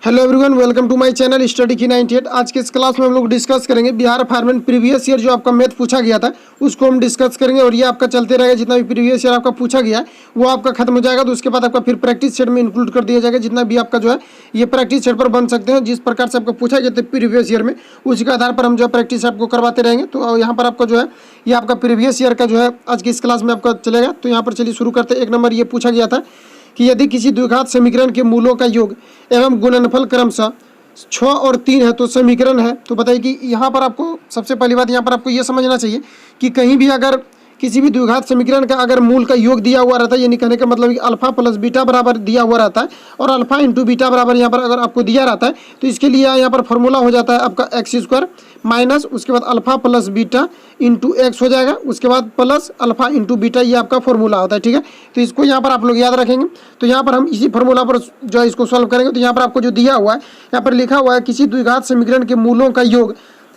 Hello everyone, welcome to my channel study की 98। आज के इस क्लास में हम लोग डिस्कस करेंगे बिहार फार्मर प्रीवियस ईयर जो आपका मैथ पूछा गया था उसको हम डिस्कस करेंगे। और ये आपका चलते रहेगा, जितना भी प्रीवियस ईयर आपका पूछा गया है वो आपका खत्म हो जाएगा तो उसके बाद आपका फिर प्रैक्टिस सेट में इंक्लूड कर दिया जाएगा। जितना भी आपका जो है ये प्रैक्टिस सेट पर बन सकते हैं, जिस प्रकार से आपको पूछा गया था प्रीवियस ईयर में, उसी के आधार पर हम जो है प्रैक्टिस आपको करवाते रहेंगे। तो यहाँ पर आपका जो है ये आपका प्रीवियस ईयर का जो है आज की इस क्लास में आपका चलेगा। तो यहाँ पर चलिए शुरू करते हैं। 1 नंबर ये पूछा गया था कि यदि किसी द्विघात समीकरण के मूलों का योग एवं गुणनफल क्रमशः 6 और 3 है तो समीकरण है। तो बताइए कि यहाँ पर आपको सबसे पहली बात यहाँ पर आपको ये समझना चाहिए कि कहीं भी अगर किसी भी द्विघात समीकरण का अगर मूल का योग दिया हुआ रहता है, यानी कहने का मतलब कि अल्फा प्लस बीटा बराबर दिया हुआ रहता है और अल्फा इंटू बीटा बराबर यहाँ पर अगर आपको दिया रहता है तो इसके लिए यहाँ पर फॉर्मूला हो जाता है आपका एक्स स्क्वायर माइनस उसके बाद alpha plus beta into x हो जाएगा, उसके बाद प्लस अल्फा इंटू बीटा, ये आपका फॉर्मूला होता है। ठीक है, तो इसको यहाँ पर आप लोग याद रखेंगे। तो यहाँ पर हम इसी फॉर्मूला पर जो है इसको सॉल्व करेंगे। तो यहाँ पर आपको जो दिया हुआ है, यहाँ पर लिखा हुआ है किसी द्विघात समीकरण के मूलों का योग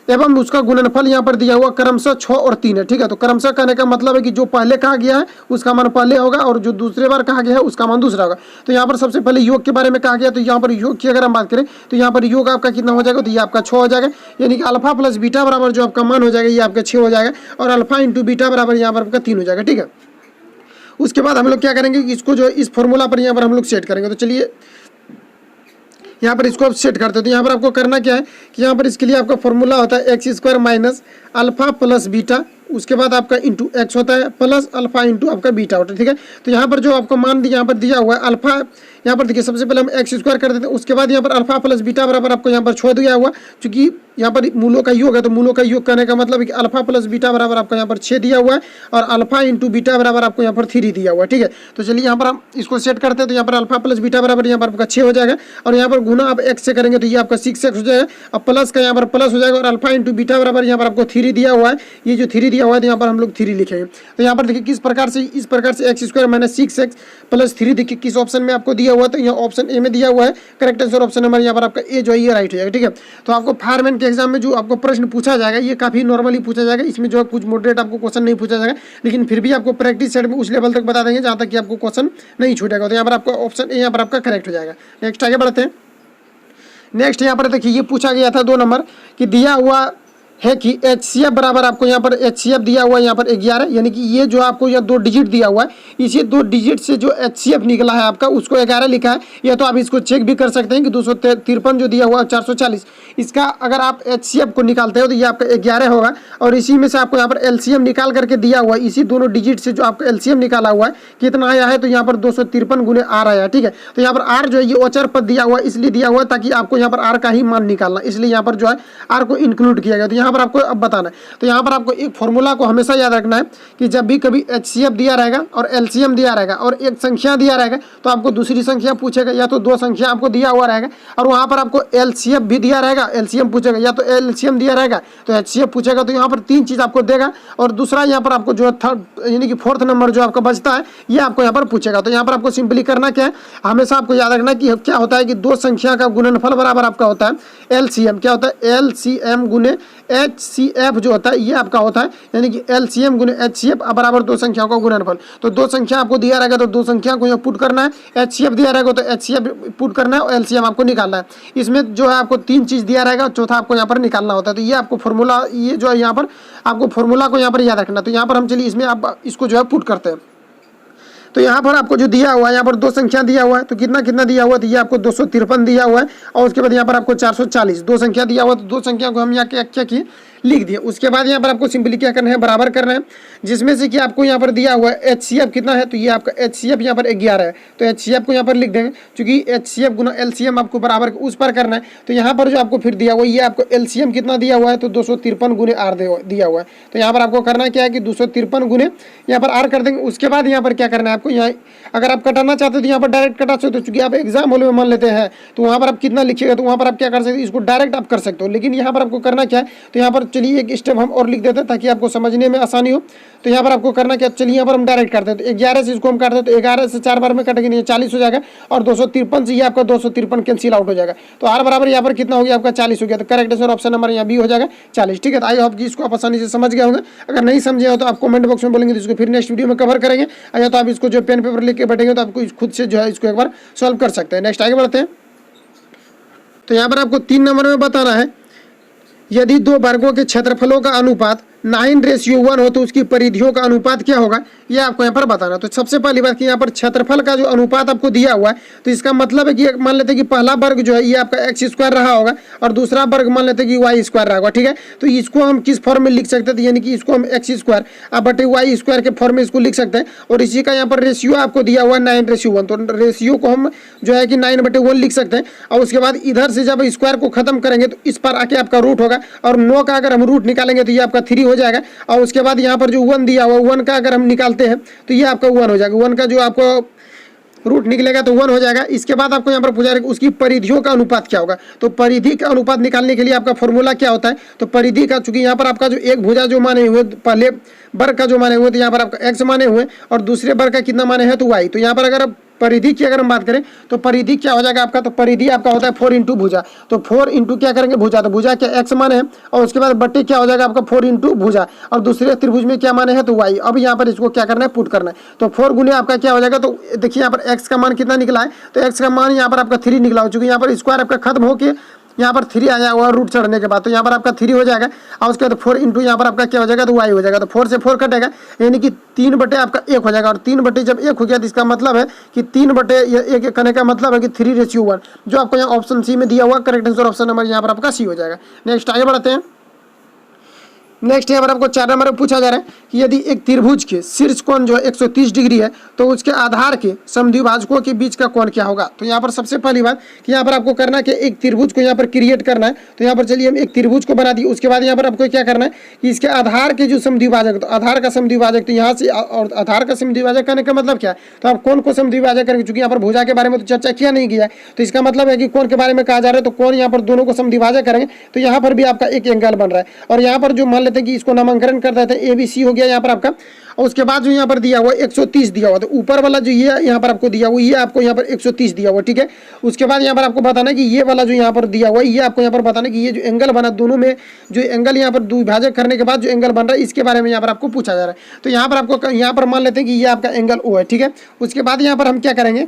एवं उसका गुणनफल यहाँ पर दिया हुआ क्रमशः 6 और 3 है। ठीक है, तो क्रमशः कहने का मतलब है कि जो पहले कहा गया है उसका मान पहले होगा और जो दूसरे बार कहा गया है उसका मान दूसरा होगा। तो यहाँ पर सबसे पहले योग के बारे में कहा गया, तो यहाँ पर योग की अगर हम बात करें तो यहाँ पर योग आपका कितना हो जाएगा, तो ये आपका 6 हो जाएगा, यानी कि अल्फा प्लस बीटा बराबर जो आपका मान हो जाएगा ये आपका 6 हो जाएगा और अल्फा इंटू बीटा बराबर यहाँ पर आपका 3 हो जाएगा। ठीक है, उसके बाद हम लोग क्या करेंगे, इसको जो इस फॉर्मूला पर यहाँ पर हम लोग सेट करेंगे। तो चलिए यहाँ पर इसको आप सेट करते हैं। तो यहाँ पर आपको करना क्या है कि यहाँ पर इसके लिए आपका फॉर्मूला होता है x square minus alpha plus beta, उसके बाद आपका इंटू एक्स होता है प्लस अल्फा इंटू आपका बीटा होता है। ठीक है, तो यहाँ पर जो आपको मान यहाँ पर दिया हुआ है अल्फा, यहाँ पर देखिए सबसे पहले हम एक्स स्क्वायर कर देते हैं, उसके बाद यहाँ पर अल्फा प्लस बीटा बराबर आपको यहाँ पर 6 दिया हुआ, क्योंकि यहाँ पर मूलों का योग है तो मूलों का योग करने का मतलब है कि अल्फा प्लस बीटा बराबर आपको यहाँ पर 6 दिया हुआ है और अल्फा इंटू बीटा बराबर आपको यहाँ पर 3 दिया हुआ है। ठीक है, तो चलिए यहाँ पर हम इसको सेट करते हैं। तो यहाँ पर अल्फा प्लस बीटा बराबर यहाँ पर आपका 6 हो जाएगा और यहाँ पर गुना आप एक्स से करेंगे तो ये आपका 6x हो जाएगा और प्लस का यहाँ पर प्लस हो जाएगा और अल्फा इंटू बीटा बराबर यहाँ पर आपको 3 दिया हुआ है। ये जो 3 दिया हुआ है तो यहाँ पर हम लोग 3 लिखेंगे। तो यहाँ पर देखिए किस प्रकार से, इस प्रकार से x square minus 6x plus 3 देखिए किस ऑप्शन में आपको दिया हुआ है, तो यहाँ ऑप्शन ए में दिया हुआ है। करेक्ट आंसर ऑप्शन नंबर यहाँ पर आपका ए जो है ये राइट हो जाएगा। ठीक है, तो आपको फायरमैन के एग्जाम में जो आपको प्रश्न पूछा जाएगा ये काफी नॉर्मली पूछा जाएगा, इसमें जो है कुछ मॉडरेट आपको क्वेश्चन नहीं पूछा जाएगा, लेकिन फिर भी आपको प्रैक्टिस सेट में उस लेवल तक बता देंगे जहाँ तक कि आपको क्वेश्चन नहीं छूटेगा। तो यहाँ पर आपका ऑप्शन ए यहाँ पर आपका करेक्ट हो जाएगा। नेक्स्ट आगे बढ़ते हैं। नेक्स्ट यहाँ पर देखिए ये पूछा गया था 2 नंबर कि दिया हुआ है कि HCF बराबर आपको यहाँ पर HCF दिया हुआ है यहाँ पर 11, यानी कि ये जो आपको यहाँ 2 डिजिट दिया हुआ है, इसी 2 डिजिट से जो HCF निकला है आपका उसको 11 लिखा है। या तो आप इसको चेक भी कर सकते हैं कि 253 जो दिया हुआ है 440, इसका अगर आप HCF को निकालते हो तो ये आपका 11 होगा और इसी में से आपको यहाँ पर LCM निकाल करके दिया हुआ है, इसी दोनों डिजिट से जो आपका LCM निकाला हुआ है कितना आया है, तो यहाँ पर 253 गुने R आया है। ठीक है, तो यहाँ पर R जो है ये औचर पद दिया हुआ है, इसलिए दिया हुआ है ताकि आपको यहाँ पर R का ही मान निकालना, इसलिए यहाँ पर जो है R को इंक्लूड किया गया। तो यहाँ पर आपको अब बताना है। तो यहाँ पर आपको एक फॉर्मूला को हमेशा याद रखना है कि जब भी कभी HCF दिया रहेगा और LCM दिया रहेगा और एक संख्या दिया रहेगा तो आपको दूसरी संख्या पूछेगा, या तो 2 संख्या आपको दिया हुआ रहेगा और वहाँ पर आपको LCF भी दिया रहेगा, LCM पूछेगा, या तो LCM दिया रहेगा तो HCF पूछेगा। तो यहाँ पर 3 चीज़ आपको देगा और दूसरा यहाँ पर आपको जो थर्ड यानी कि 4th नंबर जो आपका बचता है ये आपको यहाँ पर पूछेगा। तो यहाँ पर आपको सिंपली करना क्या है, हमेशा आपको याद रखना कि क्या होता है कि 2 संख्या का गुणनफल बराबर आपका होता है LCM, क्या होता है LCM गुने HCF जो होता है ये आपका होता है, यानी कि LCM गुने HCF बराबर 2 संख्याओं का गुणनफल। तो 2 संख्या आपको दिया रहेगा तो 2 संख्या को यहाँ पुट करना है, HCF दिया रहेगा तो HCF पुट करना है और LCM आपको निकालना है। इसमें जो है आपको 3 चीज़ दिया रहेगा, चौथा आपको यहाँ पर निकालना होता है। तो ये आपको फॉर्मूला, ये जो है यहाँ पर आपको फॉर्मूला को यहाँ पर याद रखना। तो यहाँ पर हम चलिए इसमें आप इसको जो है पुट करते हैं। तो यहाँ पर आपको जो दिया हुआ है, यहाँ पर 2 संख्या दिया हुआ है, तो कितना कितना दिया हुआ है, तो ये आपको 253 दिया हुआ है और उसके बाद यहाँ पर आपको 440 2 संख्या दिया हुआ है। तो 2 संख्या को हम यहाँ क्या किए, लिख दिए। उसके बाद यहाँ पर आपको सिंपली क्या करना है, बराबर करना है, जिसमें से कि आपको यहाँ पर दिया हुआ है HCF कितना है, तो ये आपका HCF यहाँ पर 11 है, तो HCF को यहाँ पर लिख देंगे, क्योंकि HCF गुना LCM आपको बराबर उस पर करना है। तो यहाँ पर जो आपको फिर दिया हुआ है ये आपको LCM कितना दिया हुआ है, तो 253 गुने R दिया हुआ है। तो यहाँ पर आपको करना क्या है कि 253 गुने यहाँ पर R कर देंगे। उसके बाद यहाँ पर क्या करना है आपको, यहाँ अगर आप कटाना चाहते हो तो यहाँ पर डायरेक्ट कटा सकते हो, चूँकि आप एग्जाम हॉल में मान लेते हैं तो वहाँ पर आप कितना लिखिएगा तो वहाँ पर आप क्या कर सकते हो, इसको डायरेक्ट आप कर सकते हो। लेकिन यहाँ पर आपको करना क्या है, तो यहाँ पर चलिए एक स्टेप हम और लिख देते हैं ताकि आपको समझने में आसानी हो। तो यहाँ पर आपको करना क्या, चलिए यहाँ पर हम डायरेक्ट करते हैं। तो 11 से इसको हम काटते हैं तो 11 से 4 बार में कटेंगे नहीं 40 हो जाएगा और 253 से ये आपका 253 कैंसिल आउट हो जाएगा। तो R बराबर यहाँ पर कितना हो गया आपका 40 हो गया। तो करेक्ट आंसर ऑप्शन नंबर यहाँ बी हो जाएगा 40। ठीक है, तो आई होप कि इसको आप आसानी से समझ गए होंगे। अगर नहीं समझे हो तो आप कमेंट बॉक्स में बोलेंगे तो इसको फिर नेक्स्ट वीडियो में कवर करेंगे, या तो आप इसको जो पेन पेपर लेके बैठेंगे तो आपको खुद से जो है इसको एक बार सॉल्व कर सकते हैं। नेक्स्ट आगे बढ़ते हैं। तो यहाँ पर आपको 3 नंबर में बताना है, यदि दो वर्गों के क्षेत्रफलों का अनुपात 9:1 हो तो उसकी परिधियों का अनुपात क्या होगा, ये आपको यहाँ पर बताना। तो सबसे पहली बात कि यहाँ पर क्षेत्रफल का जो अनुपात आपको दिया हुआ है, तो इसका मतलब है कि मान लेते हैं कि पहला वर्ग जो है ये आपका x² रहा होगा और दूसरा वर्ग मान लेते हैं कि y² रहा होगा, ठीक है। तो इसको हम किस फॉर्म में लिख सकते थे, यानी कि इसको हम x² बटे y² के फॉर्म में इसको लिख सकते हैं। और इसी का यहाँ पर रेशियो आपको दिया हुआ है 9:1, तो रेशियो को हम जो है कि 9/1 लिख सकते हैं। और उसके बाद इधर से जब स्क्वायर को खत्म करेंगे तो इस पर आके आपका रूट होगा, और 9 का अगर हम रूट निकालेंगे तो ये आपका 3 हो जाएगा। और उसके बाद यहाँ पर जो 1 दिया हुआ 1 का अगर हम निकालते हैं तो ये आपका 1 हो जाएगा, 1 का जो आपको रूट निकलेगा तो 1 हो जाएगा। इसके बाद आपको यहाँ पर पूछा जाएगा उसकी परिधियों का अनुपात क्या होगा। तो परिधि का अनुपात निकालने के लिए आपका फॉर्मूला क्या होता है, तो परिधि का, चूंकि यहाँ पर आपका जो एक भुजा जो माने हुए पहले वर्ग का जो माने हुए तो यहाँ पर आपका x माने हुए और दूसरे वर्ग का कितना माने हैं तो y। तो यहाँ पर अगर परिधि की अगर हम बात करें तो परिधि क्या हो जाएगा आपका, तो परिधि आपका होता है 4 इंटू भुजा। तो 4 इंटू क्या करेंगे भुजा, तो भुजा क्या x माने हैं और उसके बाद बट्टे क्या हो जाएगा आपका 4 इंटू भुजा और दूसरे त्रिभुज में क्या माने हैं तो y। अब यहाँ पर इसको क्या करना है, पुट करना है। तो 4 गुने आपका क्या हो जाएगा, तो देखिए यहाँ पर x का मान कितना निकला है, तो x का मान यहाँ पर आपका 3 निकला हो, चूंकि यहाँ पर स्क्वायर आपका खत्म होके यहाँ पर 3 आ जाएगा रूट चढ़ने के बाद, तो यहाँ पर आपका 3 हो जाएगा। और उसके बाद 4 इंटू यहाँ पर आपका क्या हो जाएगा तो y हो जाएगा। तो 4 से 4 कटेगा, यानी कि 3 बटे आपका 1 हो जाएगा। और 3 बटे जब 1 हो गया तो इसका मतलब है कि 3 बटे 1 करने का मतलब है कि 3:1, जो आपको यहाँ ऑप्शन सी में दिया हुआ। करेक्ट आंसर ऑप्शन नंबर यहाँ पर आपका सी हो जाएगा। नेक्स्ट आगे बढ़ते हैं। नेक्स्ट यहाँ पर आपको 4 नंबर में पूछा जा रहा है कि यदि एक त्रिभुज के शीर्ष कोण जो है 130 डिग्री है तो उसके आधार के समद्विभाजकों के बीच का कोण क्या होगा। तो यहाँ पर सबसे पहली बात कि यहाँ पर आपको करना है कि एक त्रिभुज को यहाँ पर क्रिएट करना है। तो यहाँ पर चलिए हम एक त्रिभुज को बना दिए। उसके बाद यहाँ पर आपको क्या करना है कि इसके आधार के जो समद्विभाजक, तो आधार का समद्विभाजक, तो यहाँ से और आधार का समद्विभाजक करने का मतलब क्या है, तो आप कोण को समद्विभाजक करेंगे। चूंकि यहाँ पर भुजा के बारे में तो चर्चा किया नहीं गया है, तो इसका मतलब है कि कोण के बारे में कहा जा रहा है, तो कोण यहाँ पर दोनों को समद्विभाजक करेंगे तो यहाँ पर भी आपका एक एंगल बन रहा है। और यहाँ पर जो मान लेते हैं कि इसको नामांकन कर देते हैं ABC हो गया यहाँ पर आपका। और उसके बाद जो यहाँ पर दिया हुआ 130 दिया हुआ, तो ऊपर वाला जो ये यहाँ पर आपको दिया हुआ ये आपको यहाँ पर 130 दिया हुआ, ठीक है। उसके बाद यहाँ पर आपको बताना है कि ये वाला जो यहाँ पर दिया हुआ ये आपको यहाँ पर बताना है कि ये जो एंगल बना दोनों में जो एंगल यहाँ पर द्विभाजक करने के बाद जो एंगल बन रहा है इसके बारे में यहाँ पर आपको पूछा जा रहा है। तो यहाँ पर आपको यहाँ पर मान लेते हैं कि ये आपका एंगल O है, ठीक है। उसके बाद यहाँ पर हम क्या करेंगे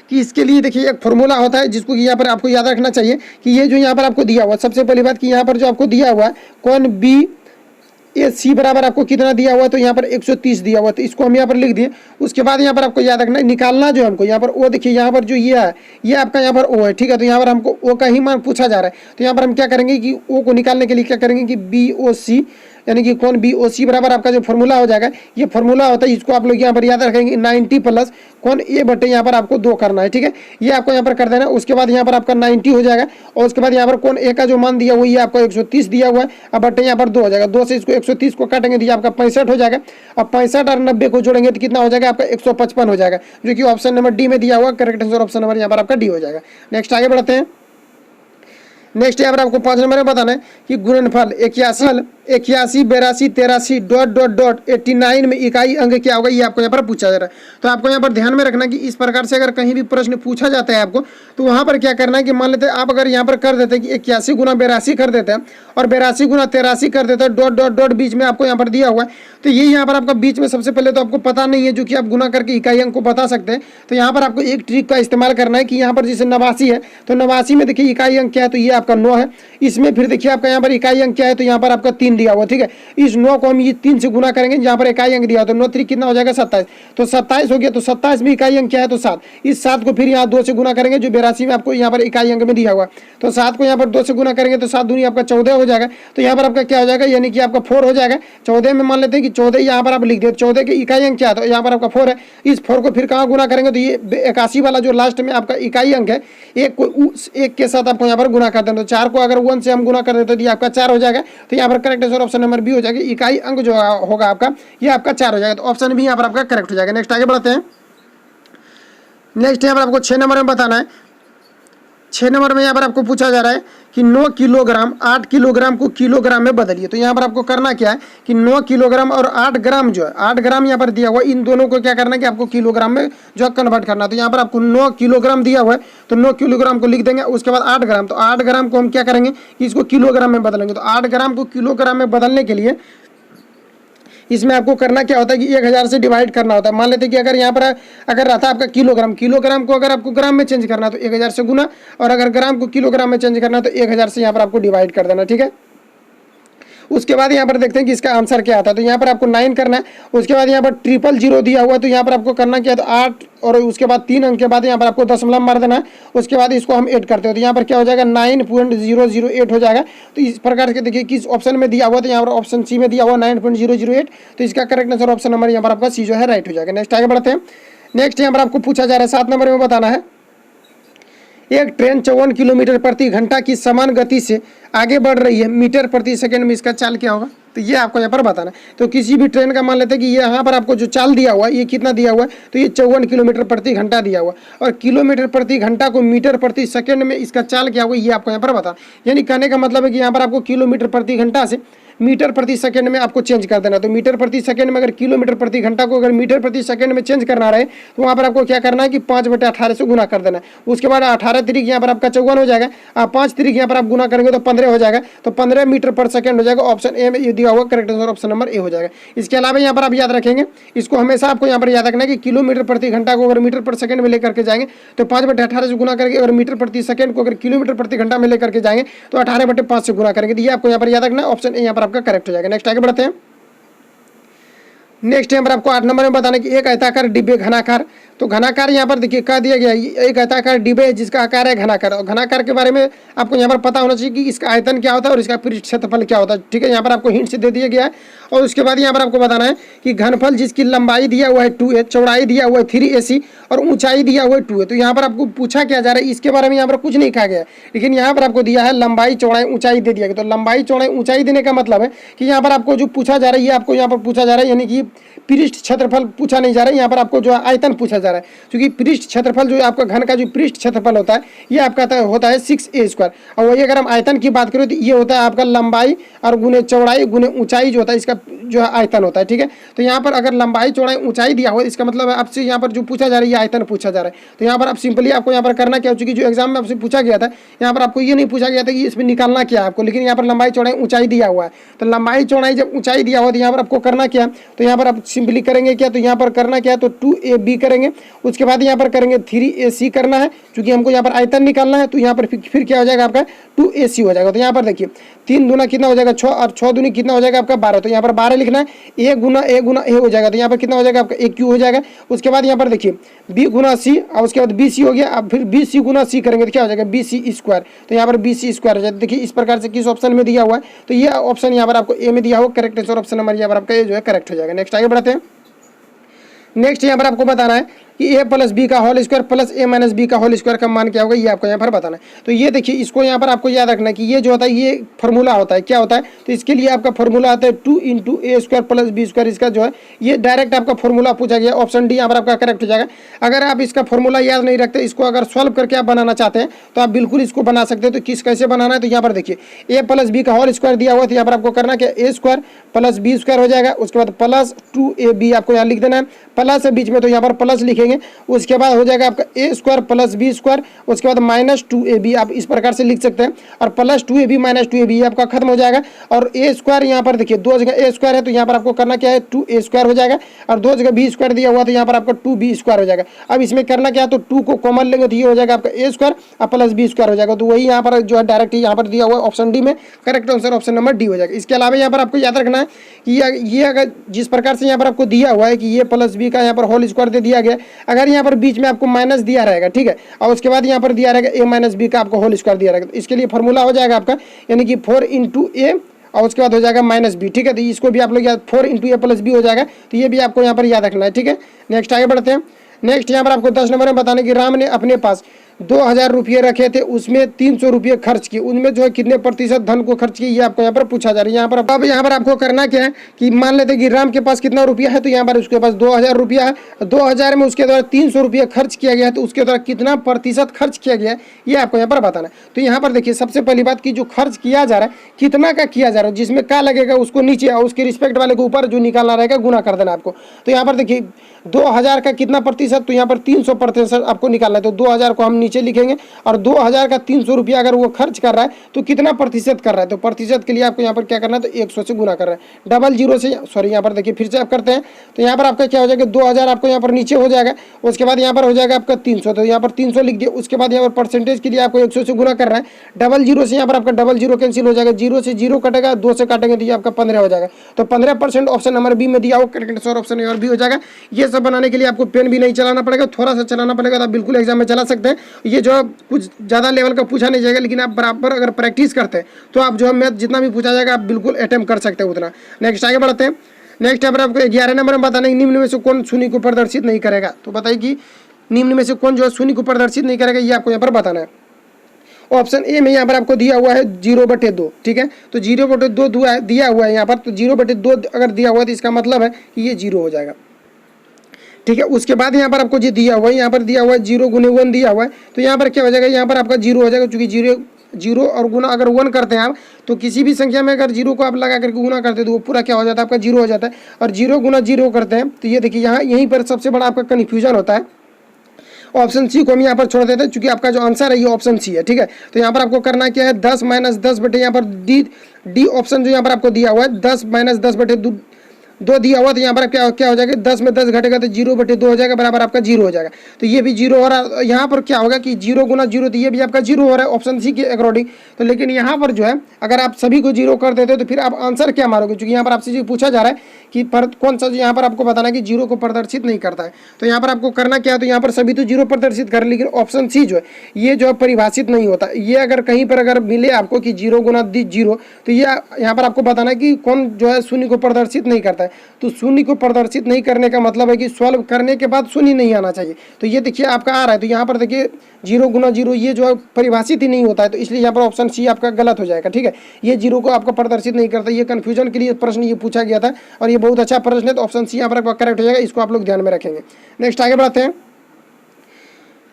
कि इसके लिए देखिए एक फॉर्मूला होता है जिसको यहाँ पर आपको याद रखना चाहिए कि ये जो यहाँ पर आपको दिया हुआ, सबसे पहली बात कि यहाँ पर जो आपको दिया हुआ है कोण BAC बराबर आपको कितना दिया हुआ है, तो यहाँ पर 130 दिया हुआ है, तो इसको हम यहाँ पर लिख दिए। उसके बाद यहाँ पर आपको याद रखना है निकालना जो हमको यहाँ पर O, देखिए यहाँ पर जो ये है ये आपका यहाँ पर O है, ठीक है। तो यहाँ पर हमको O का ही मान पूछा जा रहा है। तो यहाँ पर हम क्या करेंगे कि O को निकालने के लिए क्या करेंगे कि BOC यानी कि कोण BOC बराबर आपका जो फॉर्मूला हो जाएगा, ये फॉर्मूला होता है, इसको आप लोग यहाँ पर याद रखेंगे 90 प्लस कोण A बटे यहाँ पर आपको 2 करना है, ठीक है। ये आपको यहाँ पर कर देना है। उसके बाद यहाँ पर आपका 90 हो जाएगा और उसके बाद यहाँ पर कोण A का जो मान दिया हुआ ये आपको 130 दिया हुआ है, अब बटे यहाँ पर 2 हो जाएगा। 2 से इसको 130 को काटेंगे तो ये आपका 65 हो जाएगा। अब 65 और 90 को जोड़ेंगे तो कितना हो जाएगा आपका 155 हो जाएगा, जो कि ऑप्शन नंबर डी में दिया हुआ। करेक्ट आंसर ऑप्शन नंबर यहाँ पर आपका डी हो जाएगा। नेक्स्ट आगे बढ़ते हैं। नेक्स्ट यहाँ पर आपको 5 नंबर में बताना है कि गुणनफल 81 82 83 डॉट डॉट डॉट 89 में इकाई अंक क्या होगा, ये आपको यहाँ पर पूछा जा रहा है। तो आपको यहाँ पर ध्यान में रखना कि इस प्रकार से अगर कहीं भी प्रश्न पूछा जाता है आपको, तो वहाँ पर क्या करना है कि मान लेते हैं आप अगर यहाँ पर कर देते हैं कि 81 गुना 82 कर देते हैं और 82 गुना 83 कर देते हैं, डॉट डॉट डॉट बीच में आपको यहाँ पर दिया हुआ है, तो ये यहाँ पर आपका बीच में सबसे पहले तो आपको पता नहीं है जो कि आप गुना करके इकाई अंक को बता सकते हैं। तो यहाँ पर आपको एक ट्रिक का इस्तेमाल करना है कि यहाँ पर जैसे 89 है तो 89 में देखिए इकाई अंक क्या है, तो ये आपका 9 है। इसमें फिर देखिए आपका यहाँ पर इकाई अंक क्या है, तो यहाँ पर आपका 3 दिया हुआ, ठीक है। इस 9 को हम ये 3 से गुना करेंगे, जहाँ पर इकाई अंक दिया तो 9 3 कितना हो जाएगा 27, तो 27 हो गया। तो 27 में इकाई अंक क्या है तो 7, इस 7 को फिर यहाँ 2 से गुना करेंगे जो 82 में आपको यहाँ पर इकाई अंक में दिया हुआ, तो 7 को यहाँ पर 2 से गुना करेंगे तो 7 दूनी आपका 14 हो जाएगा। तो यहाँ पर आपका क्या हो जाएगा, यानी कि आपका 4 हो जाएगा। 14 में मान लेते हैं कि 14 यहाँ पर आप लिख दे, 14 के इकाई अंक क्या है, तो यहाँ पर आपका 4 है। इस 4 को फिर कहाँ गुना करेंगे, तो ये 81 वाला जो लास्ट में आपका इकाई अंक है एक के साथ आपको यहाँ पर गुना कर देना। तो 4 को अगर 1 से हम गुना कर देते तो ये आपका 4 हो जाएगा। तो यहाँ पर correct answer option number B हो जाएगा। इकाई अंक जो होगा आपका ये आपका 4 हो जाएगा, तो ऑप्शन भी यहाँ पर आपका करेक्ट हो जाएगा। नेक्स्ट आगे बढ़ते हैं। नेक्स्ट यहाँ पर आपको 6 नंबर में बताना है। 6 नंबर में यहाँ पर आपको पूछा जा रहा है कि 9 किलोग्राम 8 किलोग्राम को किलोग्राम में बदलिए। तो यहाँ पर आपको करना क्या है कि 9 किलोग्राम और 8 ग्राम जो है 8 ग्राम यहाँ पर दिया हुआ है, इन दोनों को क्या करना है कि आपको किलोग्राम में जो है कन्वर्ट करना है। तो यहाँ पर आपको 9 किलोग्राम दिया हुआ है तो 9 किलोग्राम को लिख देंगे। उसके बाद 8 ग्राम, तो 8 ग्राम को हम क्या करेंगे कि इसको किलोग्राम में बदलेंगे। तो 8 ग्राम को किलोग्राम में बदलने के लिए इसमें आपको करना क्या होता है कि 1000 से डिवाइड करना होता है। मान लेते हैं कि अगर यहाँ पर अगर रहता आपका किलोग्राम, किलोग्राम को अगर आपको ग्राम में चेंज करना है तो 1000 से गुना, और अगर ग्राम को किलोग्राम में चेंज करना है तो 1000 से यहाँ पर आपको डिवाइड कर देना, ठीक है। उसके बाद यहाँ पर देखते हैं कि इसका आंसर क्या आता है। तो यहाँ पर आपको 9 करना है। उसके बाद यहाँ पर 000 दिया हुआ है, तो यहाँ पर आपको करना क्या है, तो 8 और उसके बाद 3 अंक के बाद यहाँ पर आपको दशमलव मार देना है। उसके बाद इसको हम ऐड करते हैं तो यहाँ पर क्या हो जाएगा 9.008 हो जाएगा। तो इस प्रकार से देखिए किस ऑप्शन में दिया हुआ, तो यहाँ पर ऑप्शन सी में दिया हुआ 9.008। तो इसका करेक्ट आंसर ऑप्शन नंबर यहाँ पर आपका सी जो है राइट हो जाएगा। नेक्स्ट आगे बढ़ते हैं। नेक्स्ट यहाँ पर आपको पूछा जा रहा है 7 नंबर में बताना है, एक ट्रेन 54 किलोमीटर प्रति घंटा की समान गति से आगे बढ़ रही है, मीटर प्रति सेकंड में इसका चाल क्या होगा, तो ये आपको यहाँ पर बताना है। तो किसी भी ट्रेन का मान लेते हैं कि ये यहाँ पर आपको जो चाल दिया हुआ है ये कितना दिया हुआ है, तो ये 54 किलोमीटर प्रति घंटा दिया हुआ है, और किलोमीटर प्रति घंटा को मीटर प्रति सेकंड में इसका चाल क्या होगा ये आपको यहाँ पर बता। यानी कहने का मतलब है कि यहाँ पर आपको किलोमीटर प्रति घंटा से मीटर प्रति सेकंड में आपको चेंज कर देना। तो मीटर प्रति सेकंड में अगर किलोमीटर प्रति घंटा को अगर मीटर प्रति सेकंड में चेंज करना रहे तो वहाँ पर आपको क्या करना है कि 5/18 से गुना कर देना। उसके बाद 18 तिरिक यहाँ पर आपका 54 हो जाएगा, 5 तिरिक यहाँ पर आप गुना करेंगे तो 15 हो जाएगा, तो 15 मीटर पर सेकंड हो जाएगा। ऑप्शन ए में ये दिया हुआ correct answer option number A हो जाएगा। इसके अलावा यहाँ पर आप याद रखेंगे, इसको हमेशा आपको यहाँ पर याद रखना है कि किलोमीटर प्रति घंटा को अगर मीटर पर सेकंड में लेकर के जाएंगे तो 5/18 से गुना करके, अगर मीटर प्रति सेकंड को अगर किलोमीटर प्रति घंटा में लेकर के जाएंगे तो 18/5 से गुना करेंगे। तो ये आपको यहाँ पर याद रखना है, ऑप्शन ए यहाँ पर आपका करेक्ट हो जाएगा। नेक्स्ट आगे बढ़ते हैं। नेक्स्ट यहाँ पर आपको 8 नंबर में बताना कि एक आयताकार डिब्बे घनाकार, तो घनाकार यहाँ पर देखिए कह दिया गया एक आयताकार डिब्बे है जिसका आकार है घनाकार, और घनाकार के बारे में आपको यहाँ पर पता होना चाहिए कि इसका आयतन क्या होता है और इसका पृष्ठ क्षेत्रफल क्या होता है, ठीक है। यहाँ पर आपको हिंट से दे दिया गया है। और उसके बाद यहाँ पर आपको बताना है कि घनफल जिसकी लंबाई दिया हुआ है 2a, चौड़ाई दिया हुआ है 3ac और ऊंचाई दिया हुआ है 2a। तो यहाँ पर आपको पूछा क्या जा रहा है, इसके बारे में यहाँ पर कुछ नहीं कहा गया है, लेकिन यहाँ पर आपको दिया है लंबाई चौड़ाई ऊंचाई दे दिया गया। तो लंबाई चौड़ाई ऊंचाई देने का मतलब है कि यहाँ पर आपको जो पूछा जा रहा है ये आपको यहाँ पर पूछा जा रहा है, यानी कि पृष्ठ क्षेत्रफल पूछा नहीं जा रहा है, यहाँ पर आपको जो आयतन पूछा जा रहा है। क्योंकि पृष्ठ क्षेत्रफल जो आपका घन का जो पृष्ठ क्षेत्रफल होता है ये आपका होता है 6a², और वही अगर हम आयतन की बात करें तो ये होता है आपका लंबाई और गुने चौड़ाई गुने ऊंचाई जो होता है इसका जो है आयतन होता है, ठीक है। तो यहाँ पर अगर लंबाई चौड़ाई ऊंचाई दिया हुआ इसका मतलब आपसे यहाँ पर जो पूछा जा रहा है ये आयतन पूछा जा रहा है। तो यहाँ पर आप सिंपली आपको यहाँ पर करना क्या हो, चूंकि जो एग्जाम में आपसे पूछा गया था यहाँ पर आपको ये नहीं पूछा गया था कि इसमें निकालना क्या है आपको, लेकिन यहाँ पर लंबाई चौड़ाई ऊंचाई दिया हुआ है। तो लंबाई चौड़ाई जब ऊंचाई दिया हुआ तो यहाँ पर आपको करना क्या, तो यहाँ पर आप सिंपली करेंगे क्या, तो यहाँ पर करना क्या है तो 2ab करेंगे। उसके बाद यहाँ पर करेंगे 3ac करना है, क्योंकि हमको यहाँ पर आयतन निकालना है। तो यहाँ पर फिर क्या हो जाएगा आपका 2ac हो जाएगा। तो यहाँ पर देखिए 3 दूना कितना हो जाएगा 6 और 6 दूनी कितना हो जाएगा आपका 12। तो यहाँ पर 12 लिखना है, a गुना a हो जाएगा। तो यहाँ पर कितना हो जाएगा आपका aq हो जाएगा। उसके बाद यहाँ पर देखिए b गुना c और उसके बाद bc हो गया। अब फिर bc गुना c करेंगे तो क्या हो जाएगा bc²। तो यहाँ पर bc² हो जाएगा। देखिए इस प्रकार से किस ऑप्शन में दिया हुआ है, तो ये ऑप्शन यहाँ पर आपको ए में दिया हुआ करेक्ट आंसर ऑप्शन नंबर यहाँ पर आपका ए जो है करेक्ट हो जाएगा। नेक्स्ट आगे बढ़ते हैं। नेक्स्ट यहाँ पर आपको बताना है कि a प्लस बी का whole square plus a minus B का होल स्क्वायर का मान क्या होगा, ये आपको यहाँ पर बताना है। तो ये देखिए इसको यहाँ पर आपको याद रखना है कि ये जो होता है ये फॉर्मूला होता है, क्या होता है, तो इसके लिए आपका फॉर्मूला आता है 2 × a² प्लस b²। इसका जो है ये डायरेक्ट आपका फॉर्मूला पूछा गया, ऑप्शन डी यहाँ पर आपका करेक्ट हो जाएगा। अगर आप इसका फॉर्मूला याद नहीं रखते, इसको अगर सॉल्व करके आप बनाना चाहते हैं तो आप बिल्कुल इसको बना सकते हैं। तो किस कैसे बनाना है, तो यहाँ पर देखिए a प्लस बी का होल स्क्वायर दिया हुआ है, तो यहाँ पर आपको करना क्या a² प्लस b² हो जाएगा। उसके बाद प्लस 2ab आपको यहाँ लिख देना है, प्लस है बीच में तो यहाँ पर प्लस लिखेंगे। उसके बाद हो जाएगा आपका a² प्लस b²। उसके बाद माइनस 2ab आप इस प्रकार से लिख सकते हैं, और प्लस 2ab माइनस 2ab ये आपका खत्म हो जाएगा। और a² यहाँ पर देखिए 2 जगह a² है तो यहाँ पर आपको करना क्या है 2a² हो जाएगा, और 2 जगह b² दिया हुआ तो यहाँ पर आपका 2b² हो जाएगा। अब इसमें करना क्या है, तो 2 को कॉमन लेंगे तो ये हो जाएगा आपका a² और प्लस b² हो जाएगा। तो वही यहाँ पर जो है डायरेक्ट यहाँ पर दिया हुआ ऑप्शन डी में correct answer option number D हो जाएगा। इसके अलावा यहाँ पर आपको याद रखना है कि ये अगर जिस प्रकार से यहाँ पर आपको दिया हुआ है कि ये प्लस बी का यहाँ पर होल स्क्वायर दे दिया गया, अगर यहाँ पर बीच में आपको माइनस दिया रहेगा, ठीक है, और उसके बाद यहाँ पर दिया रहेगा a माइनस बी का आपको होल स्क्वायर दिया रहेगा, तो इसके लिए फॉर्मूला हो जाएगा आपका यानी कि 4 × a और उसके बाद हो जाएगा माइनस बी, ठीक है। तो इसको भी आप लोग याद 4 × a प्लस बी हो जाएगा। तो ये भी आपको यहाँ पर याद रखना है, ठीक है। नेक्स्ट आगे बढ़ते हैं। नेक्स्ट यहाँ पर आपको 10 नंबर में बताने कि राम ने अपने पास 2000 रुपये रखे थे, उसमें 300 रुपये खर्च किए, उनमें जो है कितने प्रतिशत धन को खर्च किए ये आपको यहाँ पर पूछा जा रहा है। यहाँ पर अब यहाँ पर आपको करना क्या है कि मान लेते हैं कि राम के पास कितना रुपया है, तो यहाँ पर उसके पास 2000 रुपया है, 2000 में उसके द्वारा 300 रुपये खर्च किया गया है, तो उसके द्वारा कितना प्रतिशत खर्च किया गया है ये आपको यहाँ पर बताना है। तो यहाँ पर देखिए सबसे पहली बात की जो खर्च किया जा रहा है कितना का किया जा रहा है, जिसमें क्या लगेगा उसको नीचे और उसके रिस्पेक्ट वाले के ऊपर जो निकालना रहेगा गुना कर देना आपको। तो यहाँ पर देखिए 2000 का कितना प्रतिशत, तो यहाँ पर 300% आपको निकालना है। तो 2000 को हम नीचे लिखेंगे। और 2,300 रुपया अगर वो खर्च कर रहा है तो कितना प्रतिशत कर रहा है, तो प्रतिशत के लिए आपको यहाँ पर क्या करना है, तो 100 से गुना कर रहा है, डबल जीरो से, सॉरी यहाँ पर देखिए फिर से आप करते हैं, तो यहाँ पर आपका क्या हो जाएगा, 2,000 आपको यहाँ पर नीचे हो जाएगा, उसके बाद यहाँ पर हो जाएगा आपका 300, तो यहाँ पर 300 लिख दिया। उसके बाद यहाँ पर परसेंटेज के लिए आपको 100 से गुना कर रहा है, डबल जीरो से यहाँ पर आपका डबल जीरो कैंसिल हो जाएगा, जीरो से जीरो कटेगा, 2 से काटेंगे तो ये आपका 15 हो जाएगा। तो 15% ऑप्शन नंबर बी में दिया हो, करेक्ट आंसर ऑप्शन ए और बी हो जाएगा। ये सब बनाने के लिए आपको पेन भी नहीं चलाना पड़ेगा, थोड़ा सा चलाना पड़ेगा, तो आप बिल्कुल एग्जाम में चला सकते हैं। ये जो कुछ ज़्यादा लेवल का पूछा नहीं जाएगा, लेकिन आप बराबर अगर प्रैक्टिस करते हैं तो आप जो है मैथ जितना भी पूछा जाएगा आप बिल्कुल अटेम्प्ट कर सकते हैं उतना। नेक्स्ट आगे बढ़ते हैं। नेक्स्ट यहाँ पर आपको 11 नंबर में बताना है निम्न में से कौन शून्य को प्रदर्शित नहीं करेगा। तो बताइए कि निम्न में से कौन जो है शून्य को प्रदर्शित नहीं करेगा, ये आपको यहाँ पर बताना है। ऑप्शन ए में यहाँ पर आपको दिया हुआ है 0/2, ठीक है, तो 0/2 दिया हुआ है यहाँ पर, तो 0/2 अगर दिया हुआ है तो इसका मतलब है कि ये 0 हो जाएगा, ठीक है। उसके बाद यहाँ पर आपको जो दिया हुआ है, यहाँ पर दिया हुआ है 0 × 1 दिया हुआ है, तो यहाँ पर क्या हो जाएगा, यहाँ पर आपका 0 हो जाएगा, चूंकि 0 और गुना अगर 1 करते हैं आप, तो किसी भी संख्या में अगर 0 को आप लगा करके गुना करते हैं तो वो पूरा क्या हो जाता है, आपका 0 हो जाता है। और 0 × 0 करते हैं तो ये देखिए यहाँ यहीं पर सबसे बड़ा आपका कन्फ्यूजन होता है। ऑप्शन सी को हम यहाँ पर छोड़ देते हैं, क्योंकि आपका जो आंसर है ये ऑप्शन सी है, ठीक है। तो यहाँ पर आपको करना क्या है, 10 - 10 बटे यहाँ पर डी ऑप्शन जो यहाँ पर आपको दिया हुआ है 10 - 10 बटे 2 दिया हुआ, तो यहाँ पर क्या हो जाएगा, 10 में 10 घटेगा तो 0/2 हो जाएगा, बराबर आपका 0 हो जाएगा। तो ये भी 0 हो रहा है। यहाँ पर क्या होगा कि 0 × 0, तो ये भी आपका 0 हो रहा है ऑप्शन सी के अकॉर्डिंग। तो लेकिन यहाँ पर जो है अगर आप सभी को 0 कर देते हो तो फिर आप आंसर क्या मारोगे, क्योंकि यहाँ पर आपसे जो पूछा जा रहा है कि कौन सा, यहाँ पर आपको बताना है कि 0 को प्रदर्शित नहीं करता है। तो यहाँ पर आपको करना क्या है, तो यहाँ पर सभी तो 0 प्रदर्शित कर, लेकिन ऑप्शन सी जो है ये जो है परिभाषित नहीं होता। ये अगर कहीं पर अगर मिले आपको कि 0 × 0, तो ये यहाँ पर आपको बताना है कि कौन जो है शून्य को प्रदर्शित नहीं करता है। तो शून्य को प्रदर्शित नहीं करने का मतलब है कि सॉल्व करने के बाद शून्य नहीं आना चाहिए। तो ये देखिए आपका आ रहा है, तो यहाँ पर देखिए 0 × 0 ये जो है परिभाषित ही नहीं होता है, तो इसलिए यहाँ पर ऑप्शन सी आपका गलत हो जाएगा, ठीक है। ये 0 को आपका प्रदर्शित नहीं करता, ये कन्फ्यूजन के लिए प्रश्न ये पूछा गया था और ये बहुत अच्छा प्रश्न है, तो ऑप्शन सी यहाँ पर आपका करेक्ट हो जाएगा, इसको आप लोग ध्यान में रखेंगे। नेक्स्ट आगे बढ़ते हैं।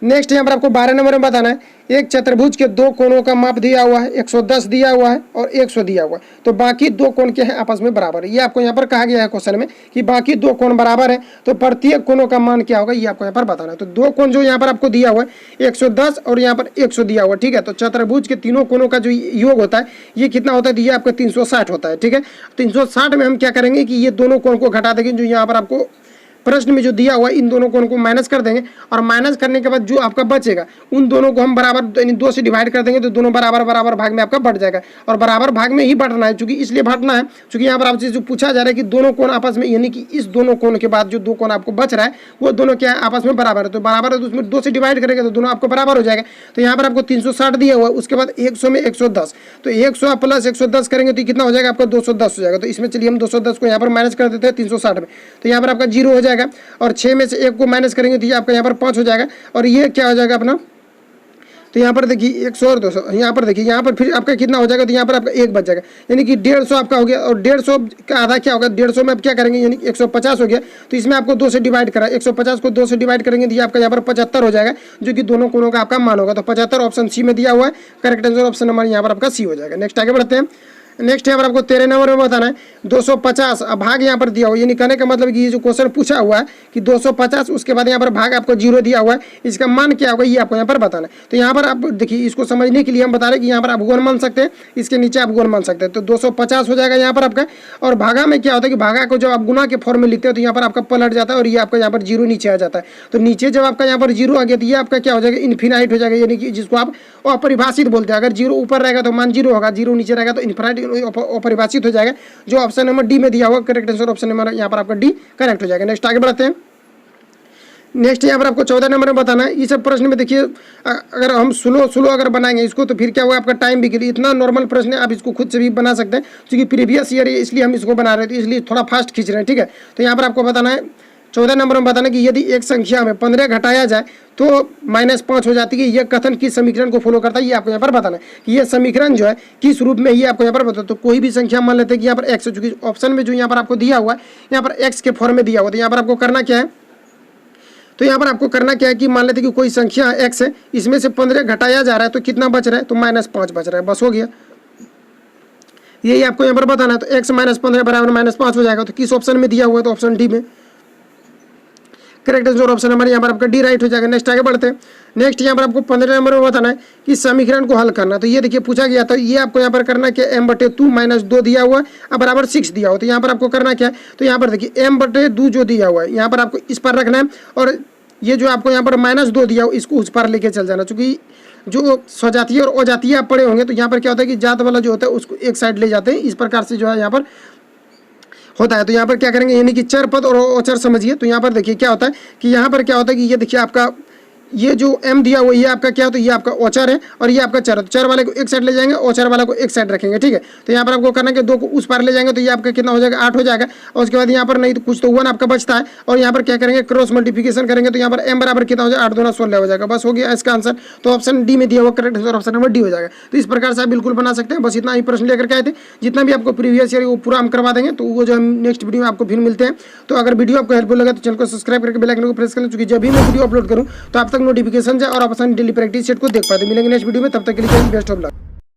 नेक्स्ट यहाँ पर आपको 12 नंबर में बताना है, एक चतुर्भुज के 2 कोणों का माप दिया हुआ है, 110 दिया हुआ है और 100 दिया हुआ है, तो बाकी 2 कोण के हैं आपस में बराबर है। ये आपको यहाँ पर कहा गया है क्वेश्चन में कि बाकी 2 कोण बराबर है, तो प्रत्येक कोणों का मान क्या होगा ये आपको यहाँ पर बताना है। तो 2 कोण जो यहाँ पर आपको दिया हुआ है 110 और यहाँ पर 100 दिया हुआ है, ठीक है। तो चतुर्भुज के तीनों कोणों का जो योग होता है ये कितना होता है, तो ये आपका 360 होता है, ठीक है। 360 में हम क्या करेंगे कि ये दोनों कोण को घटा देंगे, जो यहाँ पर आपको प्रश्न में जो दिया हुआ है इन दोनों कोण को माइनस कर देंगे, और माइनस करने के बाद जो आपका बचेगा उन दोनों को हम बराबर यानी 2 से डिवाइड कर देंगे, तो दोनों बराबर बराबर भाग में आपका बढ़ जाएगा। और बराबर भाग में ही बढ़ना है, चूंकि इसलिए बढ़ना है क्योंकि यहाँ पर आपसे जो पूछा जा रहा है कि दोनों कोण आपस में, यानी कि इस दोनों कोण के बाद जो 2 कोण आपको बच रहा है वो दोनों क्या है आपस में बराबर है, तो बराबर है तो उसमें 2 से डिवाइड करेंगे तो दोनों आपको बराबर हो जाएगा। तो यहाँ पर आपको 360 दिया हुआ है, उसके बाद 100 में 110, तो 100 + 110 करेंगे तो कितना हो जाएगा आपका 210 हो जाएगा। तो इसमें चलिए हम 210 को यहाँ पर माइनस कर देते हैं 360 में, तो यहाँ पर आपका 0 हो जाएगा, और 6 में से 1 को माइनस करेंगे तो ये आपका यहाँ पर 5 हो जाएगा, और ये क्या हो जाएगा अपना, तो यहाँ पर देखिए 100 और 200, यहाँ पर देखिए यहाँ पर फिर आपका कितना हो जाएगा, तो यहाँ पर आपका 1 बच जाएगा, यानी कि 150 आपका हो गया। और 150 का आधा क्या होगा, 150 में आप क्या करेंगे, यानी 150 हो गया, तो इसमें आपको 2 से डिवाइड करा, 150 को 2 से डिवाइड करेंगे तो ये आपका यहाँ पर 75 हो जाएगा, जो कि दोनों कोणों का आपका मान होगा। तो 75 ऑप्शन सी में दिया हुआ है, करेक्ट आंसर ऑप्शन नंबर यहाँ पर आपका सी हो जाएगा। नेक्स्ट आगे बढ़ते हैं। नेक्स्ट यहाँ पर आपको 13 नंबर में बताना है 250 भाग यहाँ पर दिया हुआ, यानी कहने का मतलब कि ये जो क्वेश्चन पूछा हुआ है कि 250 उसके बाद यहाँ पर भाग आपको 0 दिया हुआ है, इसका मान क्या होगा ये आपको यहाँ पर बताना है। तो यहाँ पर आप देखिए इसको समझने के लिए हम बता रहे हैं कि यहाँ पर आप गुण मान सकते हैं, इसके नीचे आप गुण मान सकते हैं, तो 250 हो जाएगा यहाँ पर आपका। और भागा में क्या होता है कि भागा को जब आप गुना के फॉर्म में लिखते हैं तो यहाँ पर आपका पलट जाता है और ये आपका यहाँ पर 0 नीचे आ जाता है। तो नीचे जब आपका यहाँ पर 0 आ गया तो ये आपका क्या हो जाएगा, इन्फिनाइट हो जाएगा, यानी कि जिसको आप अपरिभाषित बोलते हैं। अगर 0 ऊपर रहेगा तो मान 0 होगा, 0 नीचे रहेगा तो इन्फिनाइट अपरिभाषित हो जाएगा, जो ऑप्शन नंबर डी में दिया हुआ करेक्ट आंसर ऑप्शन नंबर यहाँ पर आपका डी करेक्ट हो जाएगा। नेक्स्ट आगे बढ़ते हैं। नेक्स्ट यहाँ पर आपको 14 नंबर में बताना है, इस सब प्रश्न में देखिए अगर हम स्लो अगर बनाएंगे इसको तो फिर क्या होगा, आपका टाइम भी के लिए इतना नॉर्मल प्रश्न है, आप इसको खुद से भी बना सकते हैं, क्योंकि प्रीवियस ईयर है इसलिए हम इसको बना रहे थे, इसलिए थोड़ा फास्ट खींच रहे हैं, ठीक है। तो यहाँ पर आपको बताना है 14 नंबर में बताना कि यदि एक संख्या में 15 घटाया जाए तो -5 हो जाती है, यह कथन किस समीकरण को फॉलो करता है ये आपको यहाँ पर बताना है कि ये समीकरण जो है किस रूप में ये आपको यहाँ पर बताओ। तो कोई भी संख्या मान लेते हैं कि यहाँ पर x, चूंकि ऑप्शन में जो यहाँ पर आपको दिया हुआ है यहाँ पर x के फॉर्म में दिया हुआ, तो यहाँ पर आपको करना क्या है, तो यहाँ पर आपको करना क्या है कि मान लेते हैं कि कोई संख्या x है, इसमें से 15 घटाया जा रहा है तो कितना बच रहा है, तो -5 बच रहा है, बस हो गया। यही आपको यहाँ पर बताना है, तो x - 15 = -5 हो जाएगा। तो किस ऑप्शन में दिया हुआ है, तो ऑप्शन डी में। करेक्ट आंसर ऑप्शन नंबर यहाँ पर आपका डी राइट हो जाएगा। नेक्स्ट आगे बढ़ते हैं। नेक्स्ट यहाँ पर आपको 15 नंबर में बताना है कि समीकरण को हल करना। तो ये देखिए पूछा गया था, ये आपको यहाँ पर करना क्या, m/2 - 2 दिया हुआ है अब बराबर 6 दिया हो। तो यहाँ पर आपको करना क्या है, तो यहाँ पर देखिए m/2 जो दिया हुआ है यहाँ पर आपको इस पर रखना है, और ये जो आपको यहाँ पर -2 दिया हो इसको उस पर लेके चल जाना। चूंकि जो स्वजातीय और अजातीय आप पढ़े होंगे तो यहाँ पर क्या होता है कि जात वाला जो होता है उसको एक साइड ले जाते हैं, इस प्रकार से जो है यहाँ पर होता है। तो यहाँ पर क्या करेंगे, यानी कि चर पद और अचर समझिए। तो यहाँ पर देखिए क्या होता है कि यहाँ पर क्या होता है कि ये देखिए आपका ये जो m दिया हुआ ये आपका क्या होता है, ये आपका औचर है और ये आपका चर है। तो चर वाले को एक साइड ले जाएंगे, औचर वाला को एक साइड रखेंगे, ठीक है। तो यहाँ पर आपको करना है कि 2 को उस पार ले जाएंगे तो ये आपका कितना हो जाएगा, 8 हो जाएगा। और उसके बाद यहाँ पर नहीं तो कुछ तो 1 आपका बचता है, और यहाँ पर क्या करेंगे, क्रॉस मल्टीप्लिकेशन करेंगे तो यहाँ पर m बराबर कितना हो जाएगा, 8 दूना 16 हो जाएगा। बस हो गया इसका आंसर। तो ऑप्शन डी में दिया हुआ correct answer option number D हो जाएगा। तो इस प्रकार से आप बिल्कुल बना सकते हैं। बस इतना ही प्रश्न लेकर के आए थे, जितना भी आपको प्रीवियस ईयर वो पूरा हम करवा देंगे। तो वो जो हम नेक्स्ट वीडियो में आपको फिर मिलते हैं। तो अगर वीडियो आपको हेल्पफुल लगा तो चैनल को सब्सक्राइब करके बेल आइकन को प्रेस कर लें, क्योंकि जब भी मैं वीडियो अपलोड करूँ तो आप तक नोटिफिकेशन जाए और आप आसानी डेली प्रैक्टिस सेट को देख पाते। मिलेंगे नेक्स्ट वीडियो में, तब तक के लिए बेस्ट ऑफ लक।